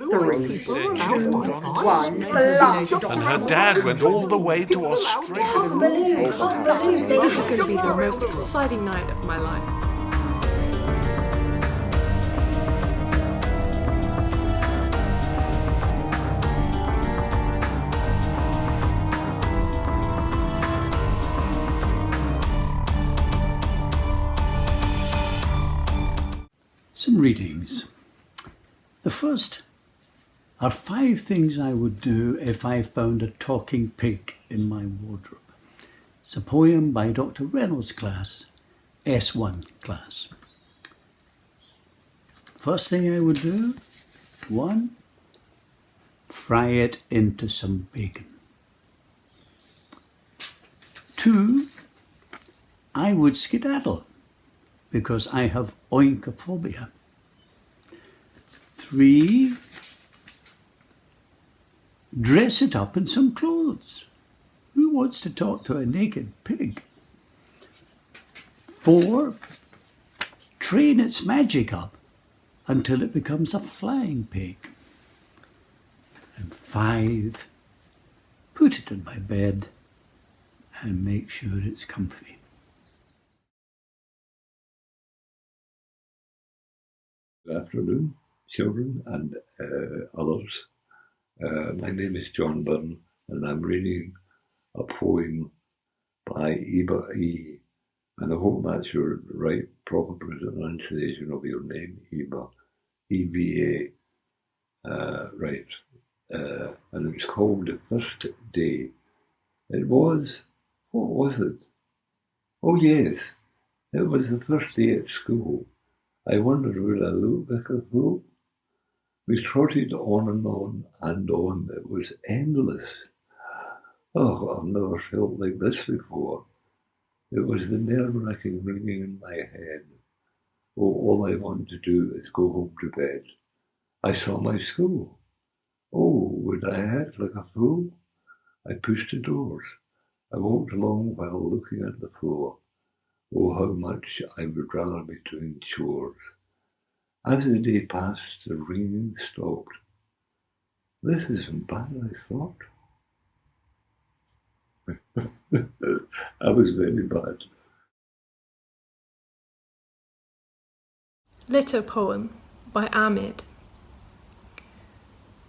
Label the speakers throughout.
Speaker 1: Three people, one, blast.
Speaker 2: And her dad went all the way to Australia.
Speaker 3: This is going to be the most exciting night of my life.
Speaker 4: Some readings. The first are 5 things I would do if I found a talking pig in my wardrobe. It's a poem by Dr. Reynolds' class, S1 class. First thing I would do, 1, fry it into some bacon. 2, I would skedaddle because I have oinkophobia. 3, dress it up in some clothes. Who wants to talk to a naked pig? 4, train its magic up until it becomes a flying pig. And 5, put it in my bed and make sure it's comfy.
Speaker 5: Good afternoon, children and others. My name is John Byrne, and I'm reading a poem by Eva E. And I hope that's your right, proper pronunciation of your name, Eva, E-V-A. Right. And it's called The First Day. It was, what was it? Oh yes, it was the first day at school. I wondered, would I look like a fool? We trotted on and on and on. It was endless. Oh, I've never felt like this before. It was the nerve-wracking ringing in my head. Oh, all I want to do is go home to bed. I saw my school. Oh, would I act like a fool? I pushed the doors. I walked along while looking at the floor. Oh, how much I would rather be doing chores. As the day passed, the ringing stopped. This isn't bad, I thought. I was very bad.
Speaker 3: Letter poem by Ahmed.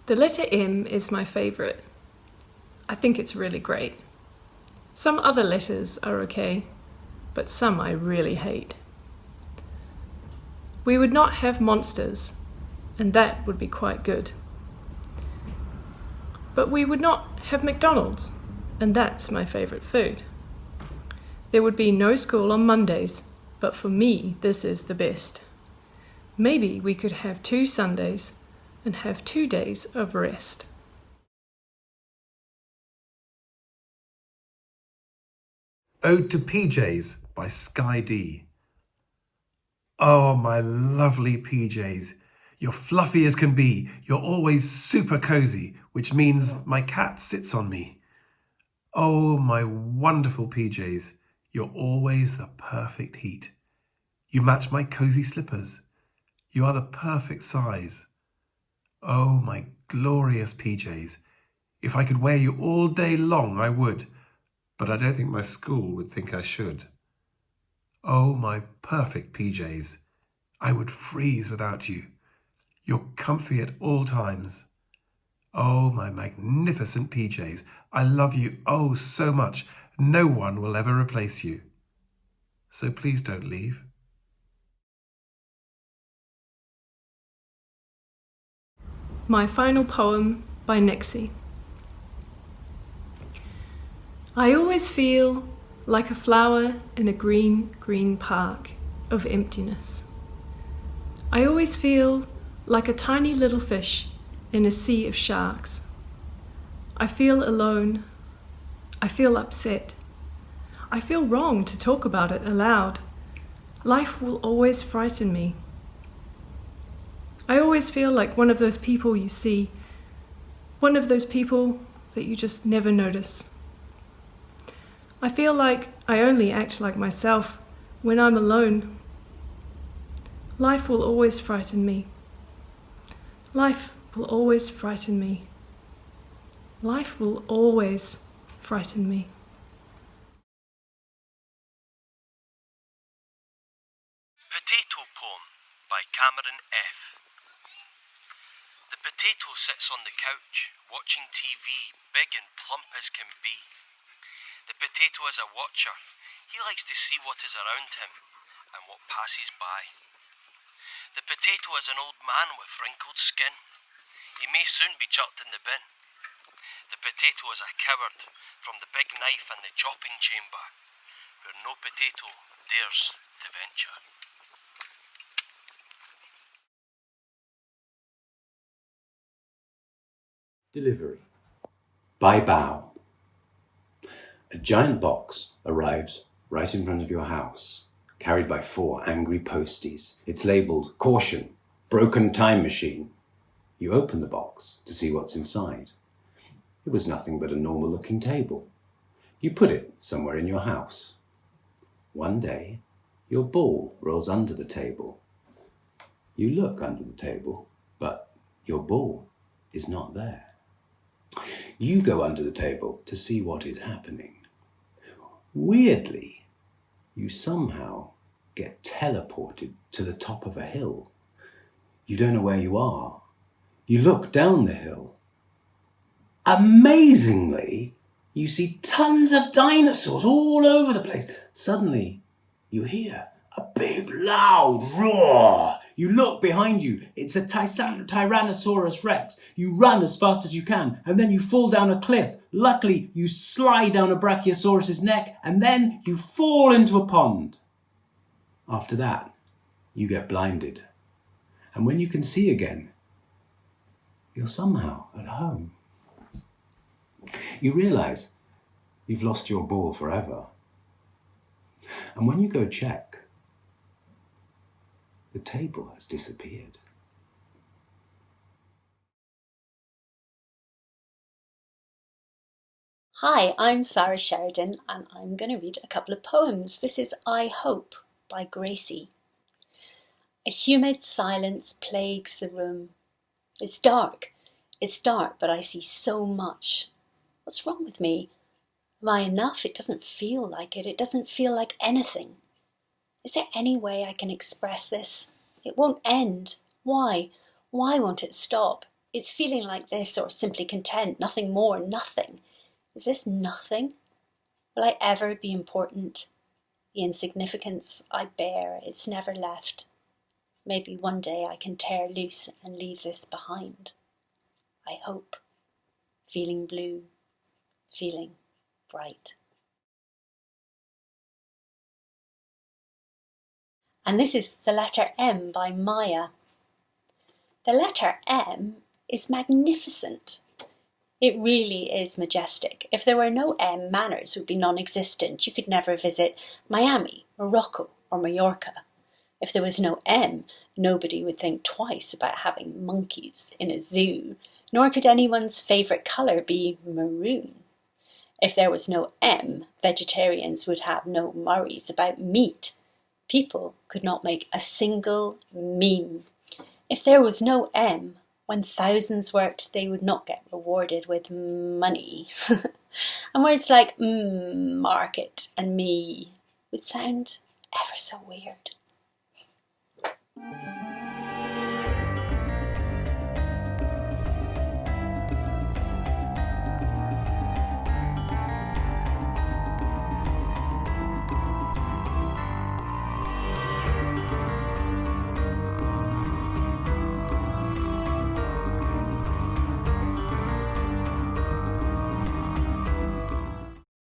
Speaker 3: The letter M is my favourite. I think it's really great. Some other letters are okay, but some I really hate. We would not have monsters, and that would be quite good. But we would not have McDonald's, and that's my favourite food. There would be no school on Mondays, but for me this is the best. Maybe we could have 2 Sundays and have 2 days of rest.
Speaker 6: Ode to PJs by Sky D. Oh, my lovely PJs. You're fluffy as can be. You're always super cozy, which means my cat sits on me. Oh, my wonderful PJs. You're always the perfect heat. You match my cozy slippers. You are the perfect size. Oh, my glorious PJs. If I could wear you all day long, I would. But I don't think my school would think I should. Oh, my perfect PJs. I would freeze without you. You're comfy at all times. Oh, my magnificent PJs. I love you oh so much. No one will ever replace you. So please don't leave.
Speaker 3: My final poem by Nixie. I always feel like a flower in a green, green park of emptiness. I always feel like a tiny little fish in a sea of sharks. I feel alone. I feel upset. I feel wrong to talk about it aloud. Life will always frighten me. I always feel like one of those people you see, one of those people that you just never notice. I feel like I only act like myself when I'm alone. Life will always frighten me. Life will always frighten me. Life will always frighten me.
Speaker 7: Potato Poem by Cameron F. The potato sits on the couch, watching TV, big and plump as can be. The potato is a watcher. He likes to see what is around him and what passes by. The potato is an old man with wrinkled skin. He may soon be chucked in the bin. The potato is a coward from the big knife and the chopping chamber, where no potato dares to venture.
Speaker 8: Delivery by bow. A giant box arrives right in front of your house, carried by 4 angry posties. It's labelled, "Caution, broken time machine." You open the box to see what's inside. It was nothing but a normal-looking table. You put it somewhere in your house. One day, your ball rolls under the table. You look under the table, but your ball is not there. You go under the table to see what is happening. Weirdly, you somehow get teleported to the top of a hill. You don't know where you are. You look down the hill. Amazingly, you see tons of dinosaurs all over the place. Suddenly, you hear a big, loud roar. You look behind you. It's a Tyrannosaurus Rex. You run as fast as you can, and then you fall down a cliff. Luckily, you slide down a Brachiosaurus's neck, and then you fall into a pond. After that, you get blinded. And when you can see again, you're somehow at home. You realize you've lost your ball forever. And when you go check, the table has disappeared.
Speaker 9: Hi, I'm Sara Sheridan and I'm going to read a couple of poems. This is I Hope by Gracie. A humid silence plagues the room. It's dark, but I see so much. What's wrong with me? Am I enough? It doesn't feel like it. It doesn't feel like anything. Is there any way I can express this? It won't end. Why? Why won't it stop? It's feeling like this or simply content, nothing more, nothing. Is this nothing? Will I ever be important? The insignificance I bear, it's never left. Maybe one day I can tear loose and leave this behind. I hope. Feeling blue, feeling bright. And this is The Letter M by Maya. The letter M is magnificent. It really is majestic. If there were no M, manners would be non-existent. You could never visit Miami, Morocco, or Mallorca. If there was no M, nobody would think twice about having monkeys in a zoo, nor could anyone's favourite colour be maroon. If there was no M, vegetarians would have no worries about meat. People could not make a single meme. If there was no M, when thousands worked, they would not get rewarded with money. And words like market and me would sound ever so weird.